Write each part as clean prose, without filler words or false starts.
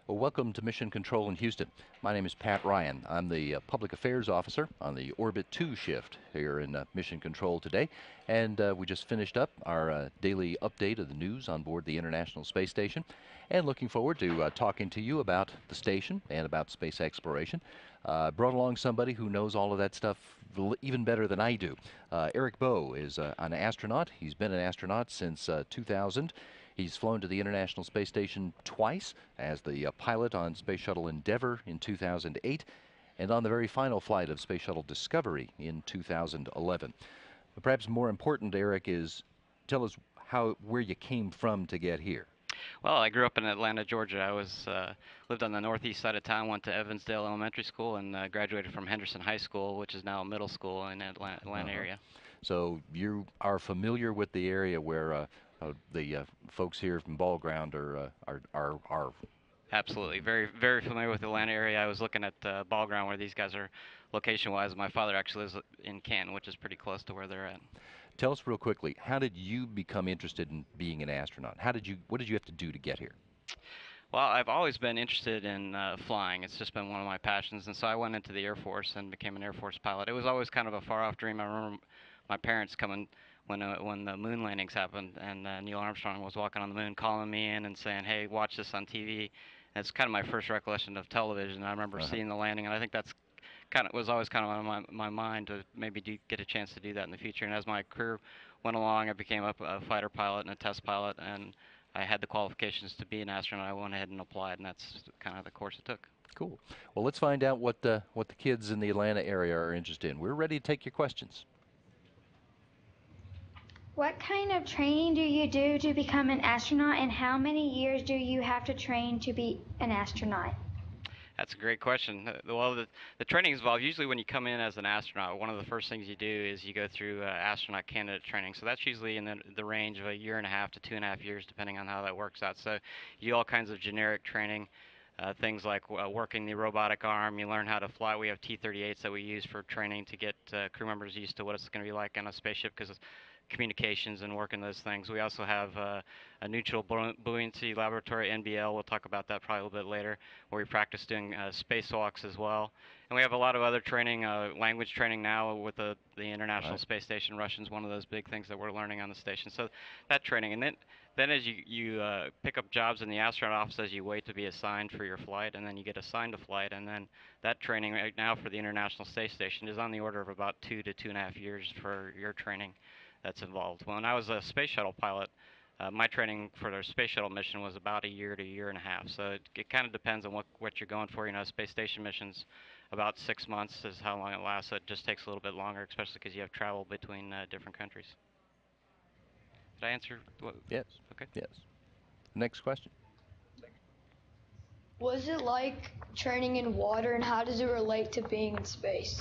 Well, welcome to Mission Control in Houston. My name is Pat Ryan. I'm the Public Affairs Officer on the Orbit 2 shift here in Mission Control today. And we just finished up our daily update of the news on board the International Space Station. And looking forward to talking to you about the station and about space exploration. Brought along somebody who knows all of that stuff even better than I do. Eric Boe is an astronaut. He's been an astronaut since 2000. He's flown to the International Space Station twice as the pilot on Space Shuttle Endeavour in 2008 and on the very final flight of Space Shuttle Discovery in 2011. But perhaps more important, Eric, is tell us where you came from to get here. Well, I grew up in Atlanta, Georgia. I lived on the northeast side of town, went to Evansdale Elementary School, and graduated from Henderson High School, which is now a middle school in Atlanta area. So you are familiar with the area where the folks here from Ball Ground are. Absolutely, very familiar with the Atlanta area. I was looking at Ball Ground where these guys are location-wise. My father actually lives in Canton, which is pretty close to where they're at. Tell us real quickly, how did you become interested in being an astronaut? What did you have to do to get here? Well, I've always been interested in flying. It's just been one of my passions, and so I went into the Air Force and became an Air Force pilot. It was always kind of a far-off dream. I remember my parents coming when the moon landings happened, and Neil Armstrong was walking on the moon, calling me in and saying, "Hey, watch this on TV." And it's kind of my first recollection of television. I remember seeing the landing, and I think that's was always kind of on my mind to maybe get a chance to do that in the future. And as my career went along, I became a fighter pilot and a test pilot, and I had the qualifications to be an astronaut. I went ahead and applied, and that's kind of the course it took. Cool. Well, let's find out what the kids in the Atlanta area are interested in. We're ready to take your questions. What kind of training do you do to become an astronaut, and how many years do you have to train to be an astronaut? That's a great question. Well, the training is involved. Usually when you come in as an astronaut, one of the first things you do is you go through astronaut candidate training. So that's usually in the range of a year and a half to 2.5 years, depending on how that works out. So you do all kinds of generic training, things like working the robotic arm. You learn how to fly. We have T-38s that we use for training to get crew members used to what it's going to be like on a spaceship, because communications and working those things. We also have a neutral buoyancy laboratory, NBL. We'll talk about that probably a little bit later, where we practice doing spacewalks as well. And we have a lot of other training, language training now with the International Space Station. Russian's one of those big things that we're learning on the station. So that training. And then as you pick up jobs in the astronaut office, as you wait to be assigned for your flight, and then you get assigned a flight, and then that training right now for the International Space Station is on the order of about 2 to 2.5 years for your training that's involved. When I was a space shuttle pilot, my training for their space shuttle mission was about a year to a year and a half. So it kind of depends on what you're going for. You know, space station missions, about 6 months is how long it lasts. So it just takes a little bit longer, especially because you have travel between different countries. Did I answer? Yes. Okay. Yes. Next question. Was it like training in water, and how does it relate to being in space?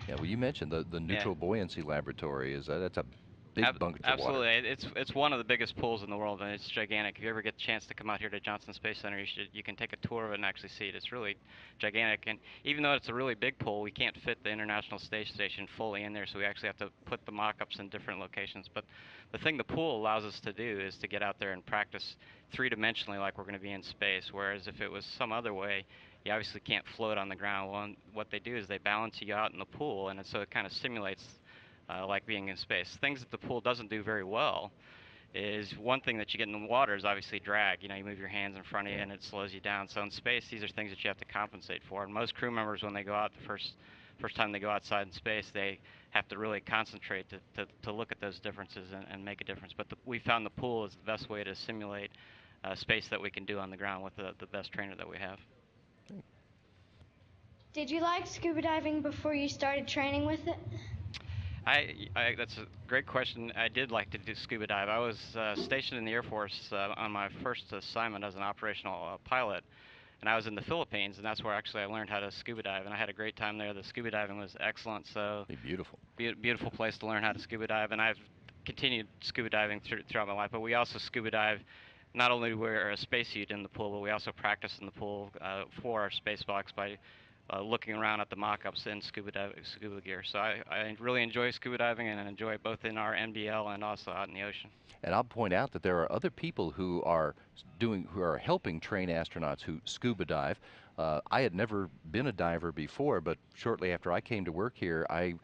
Yeah, well, you mentioned the neutral buoyancy laboratory. That's a big bunch of absolutely. water. It's one of the biggest pools in the world, and it's gigantic. If you ever get the chance to come out here to Johnson Space Center, you can take a tour of it and actually see it. It's really gigantic, and even though it's a really big pool, we can't fit the International Space Station fully in there, so we actually have to put the mock-ups in different locations. But the thing the pool allows us to do is to get out there and practice three-dimensionally like we're going to be in space, whereas if it was some other way, you obviously can't float on the ground. Well, what they do is they balance you out in the pool, and so it kind of simulates like being in space. Things that the pool doesn't do very well is one thing that you get in the water is obviously drag. You know, you move your hands in front of you and it slows you down. So in space, these are things that you have to compensate for. And most crew members, when they go out the first time they go outside in space, they have to really concentrate to look at those differences and make a difference. But we found the pool is the best way to simulate space that we can do on the ground with the best trainer that we have. Did you like scuba diving before you started training with it? That's a great question. I did like to do scuba dive. I was stationed in the Air Force on my first assignment as an operational pilot, and I was in the Philippines, and that's where actually I learned how to scuba dive, and I had a great time there. The scuba diving was excellent. So beautiful. Beautiful place to learn how to scuba dive, and I've continued scuba diving throughout my life. But we also scuba dive. Not only do we wear a spacesuit in the pool, but we also practice in the pool for our spacewalks by looking around at the mock-ups in scuba gear. So I really enjoy scuba diving, and I enjoy it both in our NBL and also out in the ocean. And I'll point out that there are other people who are helping train astronauts who scuba dive. I had never been a diver before, but shortly after I came to work here, I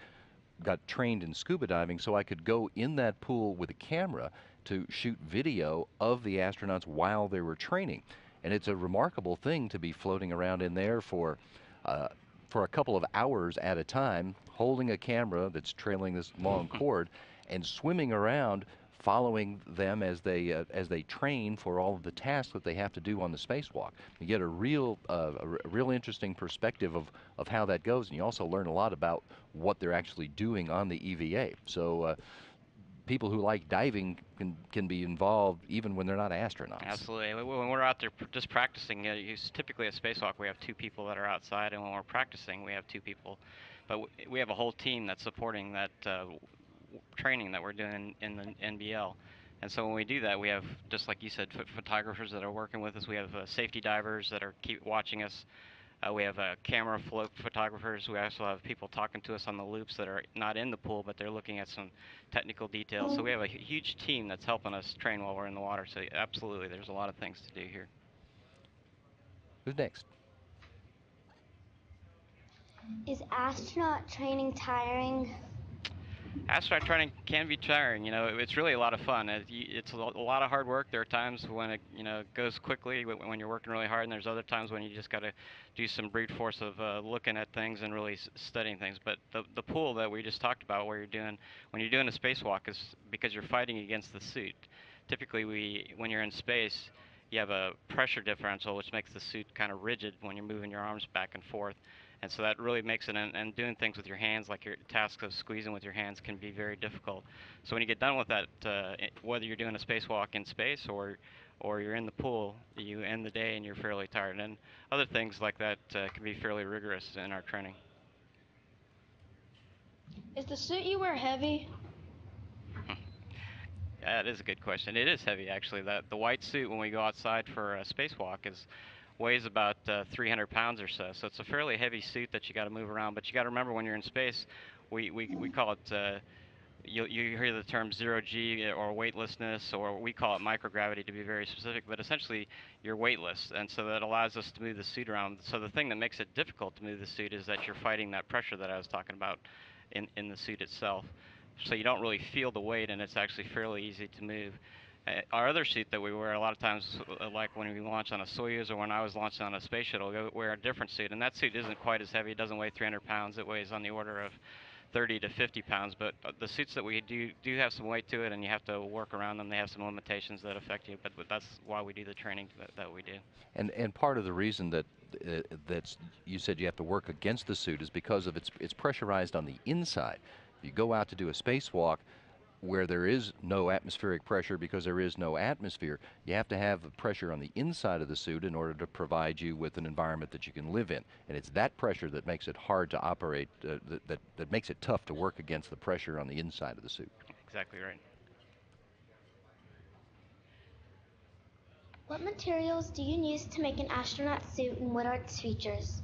got trained in scuba diving so I could go in that pool with a camera to shoot video of the astronauts while they were training. And it's a remarkable thing to be floating around in there uh, for a couple of hours at a time, holding a camera that's trailing this long cord and swimming around, following them as they train for all of the tasks that they have to do on the spacewalk. You get a real interesting perspective of how that goes, and you also learn a lot about what they're actually doing on the EVA. So people who like diving can be involved even when they're not astronauts. Absolutely. When we're out there just practicing, typically a spacewalk we have 2 people that are outside, and when we're practicing we have 2 people. But we have a whole team that's supporting that training that we're doing in the NBL. And so when we do that, we have, just like you said, photographers that are working with us. We have safety divers that are keep watching us. We have camera float photographers. We also have people talking to us on the loops that are not in the pool, but they're looking at some technical details. So we have a huge team that's helping us train while we're in the water. So absolutely, there's a lot of things to do here. Who's next? Is astronaut training tiring? Astronaut training can be tiring. It's really a lot of fun. It's a lot of hard work. There are times when it goes quickly when you're working really hard, and there's other times when you just got to do some brute force of looking at things and really studying things. But the pool that we just talked about, when you're doing a spacewalk, is because you're fighting against the suit. Typically, when you're in space, you have a pressure differential, which makes the suit kind of rigid when you're moving your arms back and forth. And so that really makes it, and doing things with your hands, like your tasks of squeezing with your hands, can be very difficult. So when you get done with that, whether you're doing a spacewalk in space or you're in the pool, you end the day and you're fairly tired. And other things like that can be fairly rigorous in our training. Is the suit you wear heavy? That is a good question. It is heavy, actually. The white suit, when we go outside for a spacewalk, weighs about 300 pounds or so. So it's a fairly heavy suit that you got to move around. But you got to remember, when you're in space, we call it, you hear the term 0G or weightlessness, or we call it microgravity to be very specific. But essentially, you're weightless, and so that allows us to move the suit around. So the thing that makes it difficult to move the suit is that you're fighting that pressure that I was talking about in the suit itself. So you don't really feel the weight, and it's actually fairly easy to move. Our other suit that we wear a lot of times, like when we launch on a Soyuz or when I was launching on a space shuttle, we wear a different suit, and that suit isn't quite as heavy. It doesn't weigh 300 pounds. It weighs on the order of 30 to 50 pounds. But the suits that we do have some weight to it, and you have to work around them. They have some limitations that affect you, but that's why we do the training that we do. And part of the reason that you said you have to work against the suit is because of it's pressurized on the inside. You go out to do a spacewalk where there is no atmospheric pressure because there is no atmosphere. You have to have the pressure on the inside of the suit in order to provide you with an environment that you can live in. And it's that pressure that makes it hard to operate, that makes it tough to work against the pressure on the inside of the suit. Exactly right. What materials do you use to make an astronaut suit, and what are its features?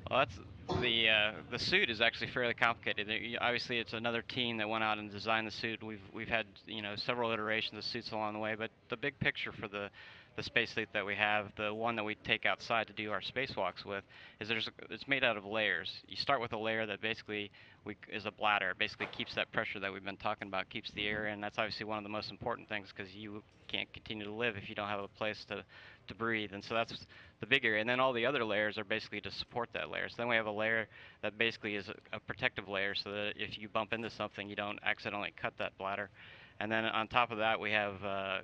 Well, that's the suit is actually fairly complicated. Obviously, it's another team that went out and designed the suit. We've had several iterations of suits along the way, but the big picture for the space suit that we have, the one that we take outside to do our spacewalks with, is it's made out of layers. You start with a layer that basically is a bladder. It basically keeps that pressure that we've been talking about, keeps the air in. That's obviously one of the most important things, because you can't continue to live if you don't have a place to breathe. And so that's the big area. And then all the other layers are basically to support that layer. So then we have a layer that basically is a protective layer, so that if you bump into something, you don't accidentally cut that bladder. And then on top of that, we have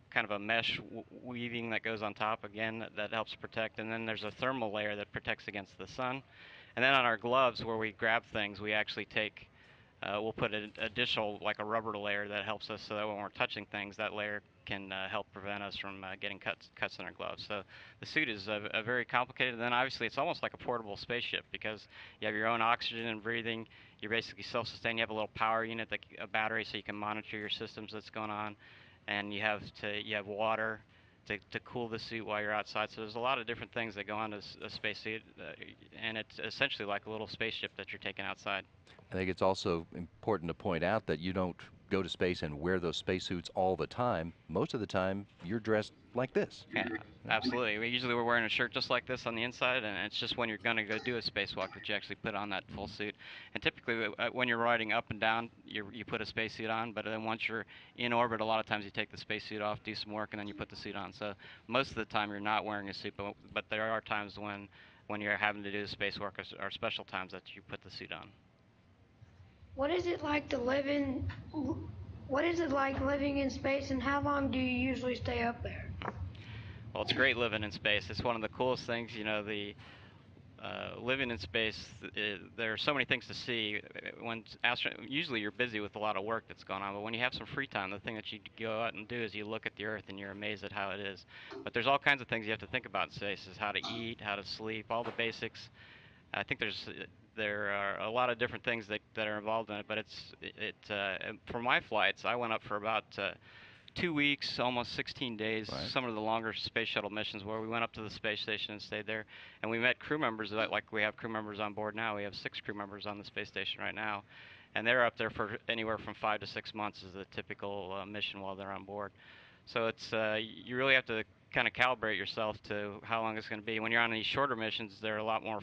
kind of a mesh weaving that goes on top, again, that helps protect. And then there's a thermal layer that protects against the sun. And then on our gloves, where we grab things, we actually we'll put an additional, like a rubber layer that helps us, so that when we're touching things, that layer can help prevent us from getting cuts in our gloves. So the suit is a very complicated. And then obviously it's almost like a portable spaceship, because you have your own oxygen and breathing. You're basically self-sustained. You have a little power unit, a battery, so you can monitor your systems that's going on, and you have water to cool the suit while you're outside. So there's a lot of different things that go on a spacesuit, and it's essentially like a little spaceship that you're taking outside. I think it's also important to point out that you don't go to space and wear those spacesuits all the time. Most of the time, you're dressed like this. Yeah, absolutely. We're wearing a shirt just like this on the inside, and it's just when you're going to go do a spacewalk that you actually put on that full suit. And typically, when you're riding up and down, you put a spacesuit on. But then once you're in orbit, a lot of times you take the spacesuit off, do some work, and then you put the suit on. So most of the time, you're not wearing a suit, but there are times when you're having to do the spacewalk or special times that you put the suit on. What is it like to live in? What is it like living in space, and how long do you usually stay up there? Well, it's great living in space. It's one of the coolest things. You know, the living in space, there are so many things to see. Usually you're busy with a lot of work that's going on, but when you have some free time, the thing that you go out and do is you look at the Earth and you're amazed at how it is. But there's all kinds of things you have to think about in space: is how to eat, how to sleep, all the basics. I think there are a lot of different things that are involved in it. But for my flights, I went up for about 2 weeks, almost 16 days, Right. some of the longer space shuttle missions where we went up to the space station and stayed there. And we met crew members like we have crew members on board now. We have 6 crew members on the space station right now. And they're up there for anywhere from 5 to 6 months is the typical mission while they're on board. So you really have to kind of calibrate yourself to how long it's going to be. When you're on these shorter missions, they're a lot more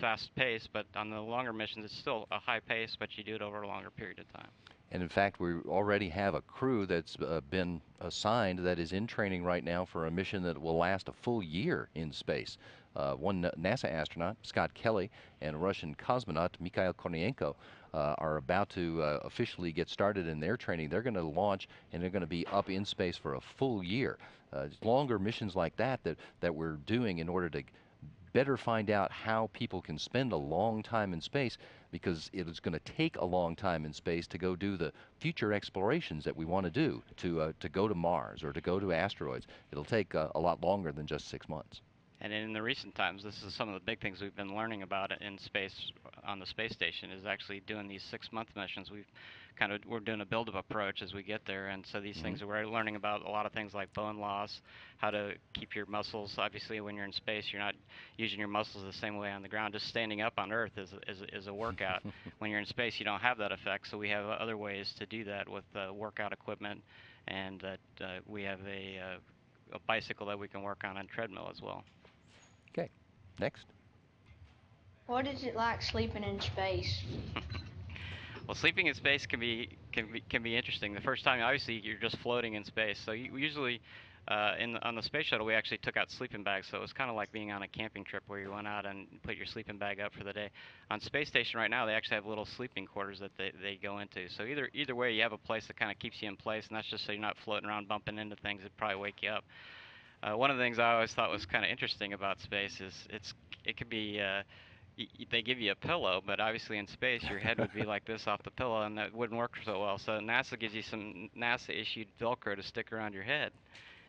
fast paced, but on the longer missions, it's still a high pace, but you do it over a longer period of time. And in fact, we already have a crew that's been assigned that is in training right now for a mission that will last a full year in space. One NASA astronaut, Scott Kelly, and a Russian cosmonaut, Mikhail Kornienko, are about to officially get started in their training. They're going to launch and they're going to be up in space for a full year. Longer missions like that we're doing in order to better find out how people can spend a long time in space, because it is going to take a long time in space to go do the future explorations that we want to do, to go to Mars or to go to asteroids. It'll take a lot longer than just 6 months. And in the recent times, this is some of the big things we've been learning about in space on the space station is actually doing these 6-month missions. We're doing a build-up approach as we get there, and so these things we're learning about a lot of things like bone loss, how to keep your muscles. Obviously, when you're in space, you're not using your muscles the same way on the ground. Just standing up on Earth is a workout. When you're in space, you don't have that effect. So we have other ways to do that with workout equipment, and we have a bicycle that we can work on treadmill as well. Okay, next. What is it like sleeping in space? Well, sleeping in space can be interesting. The first time, obviously, you're just floating in space. So you usually, on the space shuttle, we actually took out sleeping bags. So it was kind of like being on a camping trip where you went out and put your sleeping bag up for the day. On space station right now, they actually have little sleeping quarters that they go into. So either way, you have a place that kind of keeps you in place, and that's just so you're not floating around bumping into things that probably wake you up. One of the things I always thought was kind of interesting about space is it could be they give you a pillow, but obviously in space your head would be like this off the pillow, and that wouldn't work so well. So NASA gives you some NASA-issued Velcro to stick around your head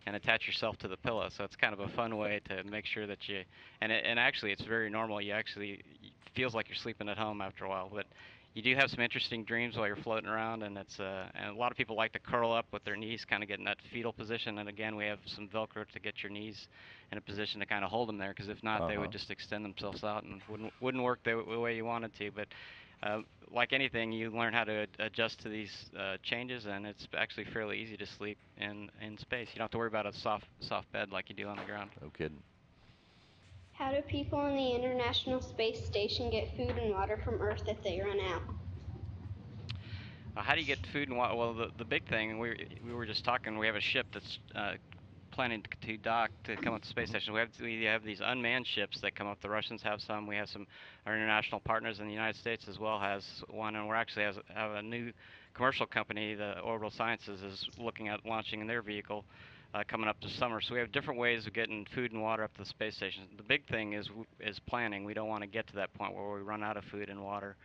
and attach yourself to the pillow. So it's kind of a fun way to make sure that and actually it's very normal. It feels like you're sleeping at home after a while, but you do have some interesting dreams while you're floating around, and and a lot of people like to curl up with their knees, kind of get in that fetal position. And again, we have some Velcro to get your knees in a position to kind of hold them there, because if not, they would just extend themselves out and wouldn't work the way you wanted to. But like anything, you learn how to adjust to these changes, and it's actually fairly easy to sleep in space. You don't have to worry about a soft bed like you do on the ground. No kidding. How do people on the International Space Station get food and water from Earth if they run out? How do you get food and water? Well, the big thing, we were just talking, we have a ship that's planning to dock to come up to the space station. We have these unmanned ships that come up. The Russians have some. We have some. Our international partners in the United States as well has one, and we're actually have a new commercial company, the Orbital Sciences, is looking at launching their vehicle coming up this summer. So we have different ways of getting food and water up to the space station. The big thing is planning. We don't want to get to that point where we run out of food and water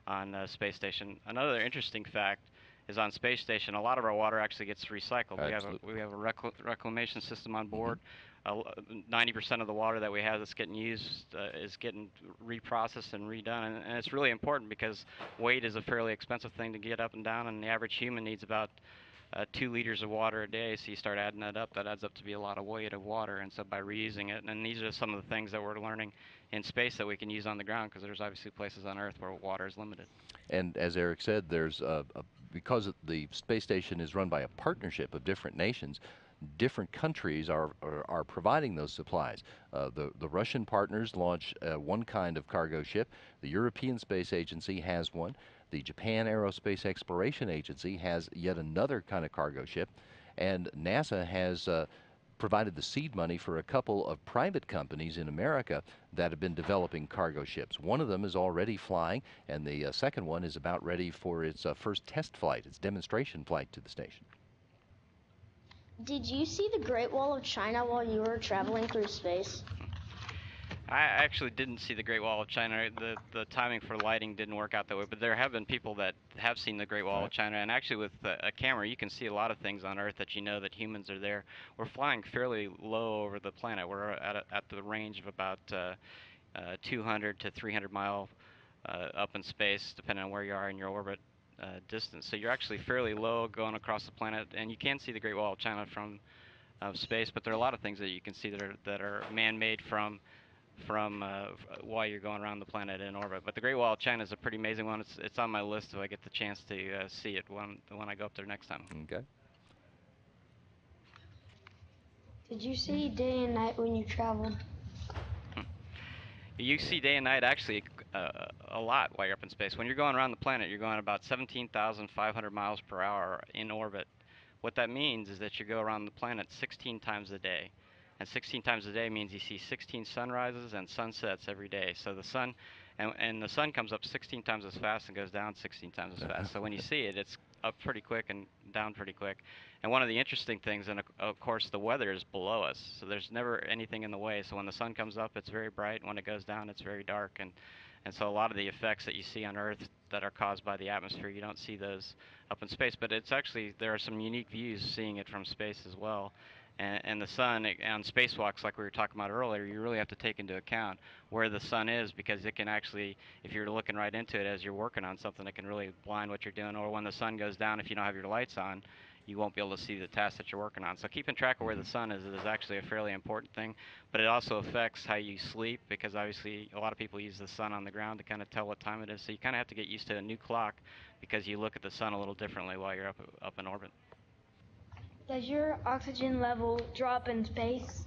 on space station. Another interesting fact is on space station, a lot of our water actually gets recycled. We have a reclamation system on board. 90% of the water that we have that's getting used is getting reprocessed and redone, and it's really important because weight is a fairly expensive thing to get up and down, and the average human needs about 2 liters of water a day. So you start adding that up, that adds up to be a lot of weight of water. And so by reusing it, and these are some of the things that we're learning in space that we can use on the ground, because there's obviously places on Earth where water is limited. And as Eric said, there's because the space station is run by a partnership of different nations, different countries are providing those supplies. The Russian partners launch one kind of cargo ship. The European Space Agency has one. The Japan Aerospace Exploration Agency has yet another kind of cargo ship. And NASA has provided the seed money for a couple of private companies in America that have been developing cargo ships. One of them is already flying, and the second one is about ready for its first test flight, its demonstration flight to the station. Did you see the Great Wall of China while you were traveling through space? I actually didn't see the Great Wall of China. The timing for lighting didn't work out that way, but there have been people that have seen the Great Wall of China, and actually with a camera you can see a lot of things on Earth that you know that humans are there. We're flying fairly low over the planet. We're at the range of about 200 to 300 mile up in space, depending on where you are in your orbit distance. So you're actually fairly low going across the planet, and you can see the Great Wall of China from space, but there are a lot of things that you can see that are man-made from while you're going around the planet in orbit. But the Great Wall of China is a pretty amazing one. It's on my list if I get the chance to see it when I go up there next time. Okay. Did you see day and night when you traveled? You see day and night actually a lot while you're up in space. When you're going around the planet, you're going about 17,500 miles per hour in orbit. What that means is that you go around the planet 16 times a day. And 16 times a day means you see 16 sunrises and sunsets every day. So the sun, and the sun comes up 16 times as fast and goes down 16 times as fast. So when you see it, it's up pretty quick and down pretty quick. And one of the interesting things, and of course the weather is below us, so there's never anything in the way. So when the sun comes up, it's very bright. When it goes down, it's very dark. And so a lot of the effects that you see on Earth that are caused by the atmosphere, you don't see those up in space. But it's actually, there are some unique views seeing it from space as well. And the sun, on spacewalks like we were talking about earlier, you really have to take into account where the sun is, because it can actually, if you're looking right into it as you're working on something, it can really blind what you're doing. Or when the sun goes down, if you don't have your lights on, you won't be able to see the task that you're working on. So keeping track of where the sun is actually a fairly important thing, but it also affects how you sleep, because obviously a lot of people use the sun on the ground to kind of tell what time it is. So you kind of have to get used to a new clock, because you look at the sun a little differently while you're up in orbit. Does your oxygen level drop in space?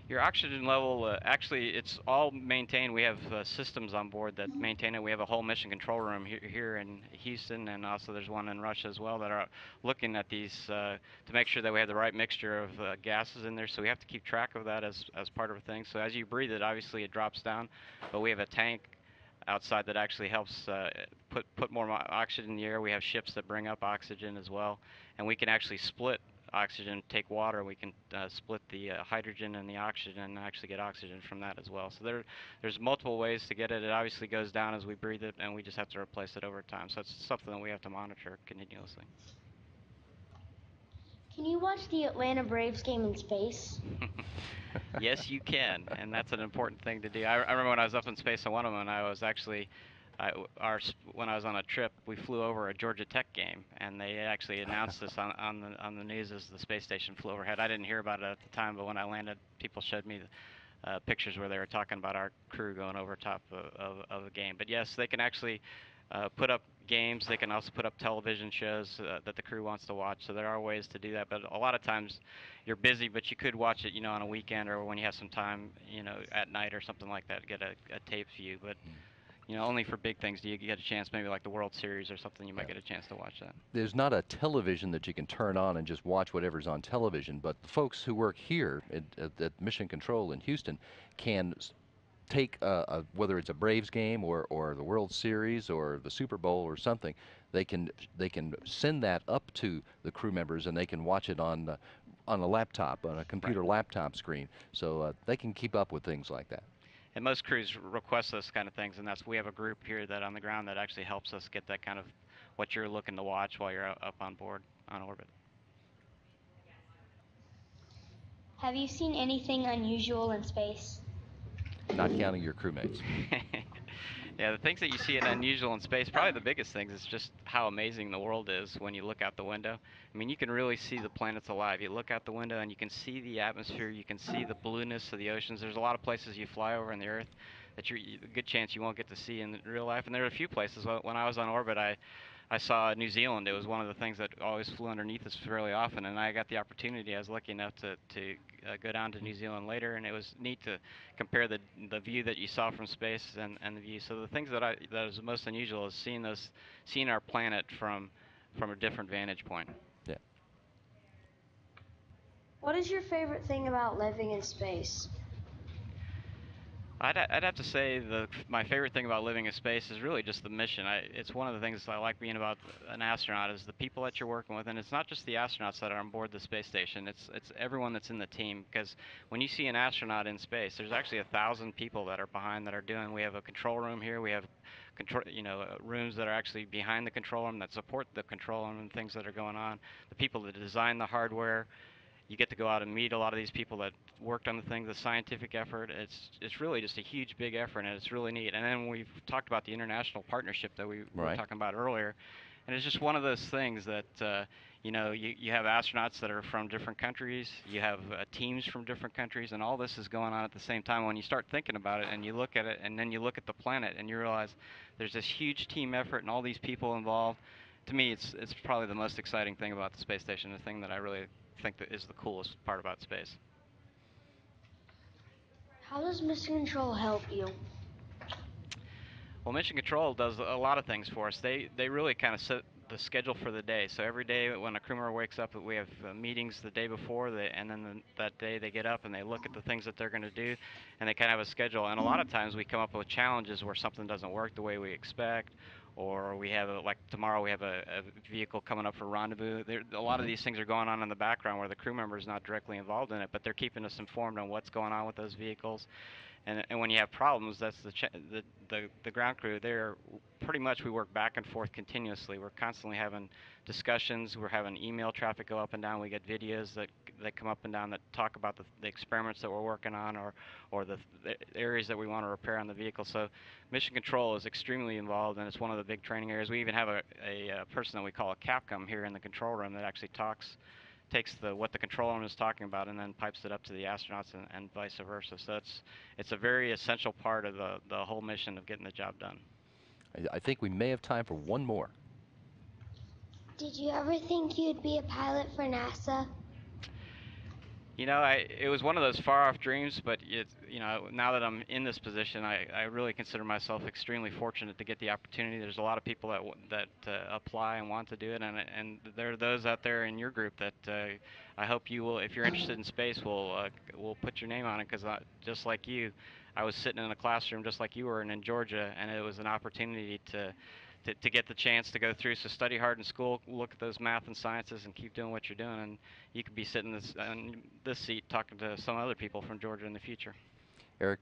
Your oxygen level, actually, it's all maintained. We have systems on board that maintain it. We have a whole mission control room here in Houston, and also there's one in Russia as well, that are looking at these to make sure that we have the right mixture of gases in there. So we have to keep track of that as part of a thing. So as you breathe it, obviously it drops down, but we have a tank outside that actually helps put more oxygen in the air. We have ships that bring up oxygen as well, and we can actually split oxygen, take water, we can split the hydrogen and the oxygen and actually get oxygen from that as well. So there's multiple ways to get it. It obviously goes down as we breathe it, and we just have to replace it over time. So it's something that we have to monitor continuously. Can you watch the Atlanta Braves game in space? Yes, you can, and that's an important thing to do. I remember when I was up in space on one of them, and I was actually, when I was on a trip, we flew over a Georgia Tech game, and they actually announced this on the news as the space station flew overhead. I didn't hear about it at the time, but when I landed, people showed me pictures where they were talking about our crew going over top of a game. But yes, they can actually put up games. They can also put up television shows that the crew wants to watch. So there are ways to do that. But a lot of times you're busy, but you could watch it, on a weekend or when you have some time, at night or something like that, get a tape view. But only for big things do you get a chance, maybe like the World Series or something, you might get a chance to watch that. There's not a television that you can turn on and just watch whatever's on television, but the folks who work here at Mission Control in Houston can take whether it's a Braves game or the World Series or the Super Bowl or something, they can send that up to the crew members, and they can watch it on a laptop, on a computer laptop screen, so they can keep up with things like that. And most crews request those kind of things, and we have a group here that on the ground that actually helps us get that kind of what you're looking to watch while you're up on board on orbit. Have you seen anything unusual in space? Not counting your crewmates. Yeah, the things that you see in unusual in space, probably the biggest things is just how amazing the world is when you look out the window. I mean, you can really see the planets alive. You look out the window and you can see the atmosphere, you can see the blueness of the oceans. There's a lot of places you fly over on the Earth that a good chance you won't get to see in real life. And there are a few places. When I was on orbit, I saw New Zealand. It was one of the things that always flew underneath us fairly often, and I got the opportunity. I was lucky enough to go down to New Zealand later, and it was neat to compare the view that you saw from space and the view. So the things that was most unusual is seeing our planet from a different vantage point. Yeah. What is your favorite thing about living in space? I'd have to say my favorite thing about living in space is really just the mission. It's one of the things I like being about an astronaut is the people that you're working with, and it's not just the astronauts that are on board the space station. It's everyone that's in the team, because when you see an astronaut in space, there's actually 1,000 people that are behind that are doing. We have a control room here. We have rooms that are actually behind the control room that support the control room and things that are going on. The people that design the hardware. You get to go out and meet a lot of these people that worked on the thing, the scientific effort. It's really just a huge, big effort, and it's really neat. And then we've talked about the international partnership that we were talking about earlier, and it's just one of those things that you have astronauts that are from different countries, you have teams from different countries, and all this is going on at the same time. When you start thinking about it, and you look at it, and then you look at the planet, and you realize there's this huge team effort and all these people involved. To me, it's probably the most exciting thing about the space station, the thing that I really think that is the coolest part about space. How does mission control help you? Well, mission control does a lot of things for us. They really kind of set the schedule for the day. So every day when a crew member wakes up, we have meetings the day before, and then that day they get up and they look at the things that they're going to do, and they kind of have a schedule. And a lot of times we come up with challenges where something doesn't work the way we expect, or we have like tomorrow we have a vehicle coming up for rendezvous. A lot of these things are going on in the background where the crew member is not directly involved in it, but they're keeping us informed on what's going on with those vehicles. And when you have problems, that's the ground crew. They're pretty much, we work back and forth continuously. We're constantly having discussions. We're having email traffic go up and down. We get videos that come up and down that talk about the experiments that we're working on, or the areas that we want to repair on the vehicle. So mission control is extremely involved, and it's one of the big training areas. We even have a person that we call a Capcom here in the control room that actually takes what the control room is talking about and then pipes it up to the astronauts and vice versa. So it's a very essential part of the whole mission of getting the job done. I think we may have time for one more. Did you ever think you'd be a pilot for NASA? It was one of those far-off dreams, but now that I'm in this position, I really consider myself extremely fortunate to get the opportunity. There's a lot of people that apply and want to do it, and there are those out there in your group that I hope you will, if you're interested in space, will put your name on it, because just like you, I was sitting in a classroom just like you were in Georgia, and it was an opportunity to get the chance to go through. So study hard in school, look at those math and sciences, and keep doing what you're doing. And you could be sitting in this seat talking to some other people from Georgia in the future. Eric,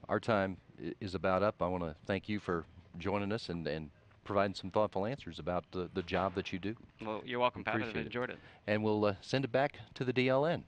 our time is about up. I want to thank you for joining us and providing some thoughtful answers about the job that you do. Well, you're welcome, Pat. I've enjoyed it. And we'll send it back to the DLN.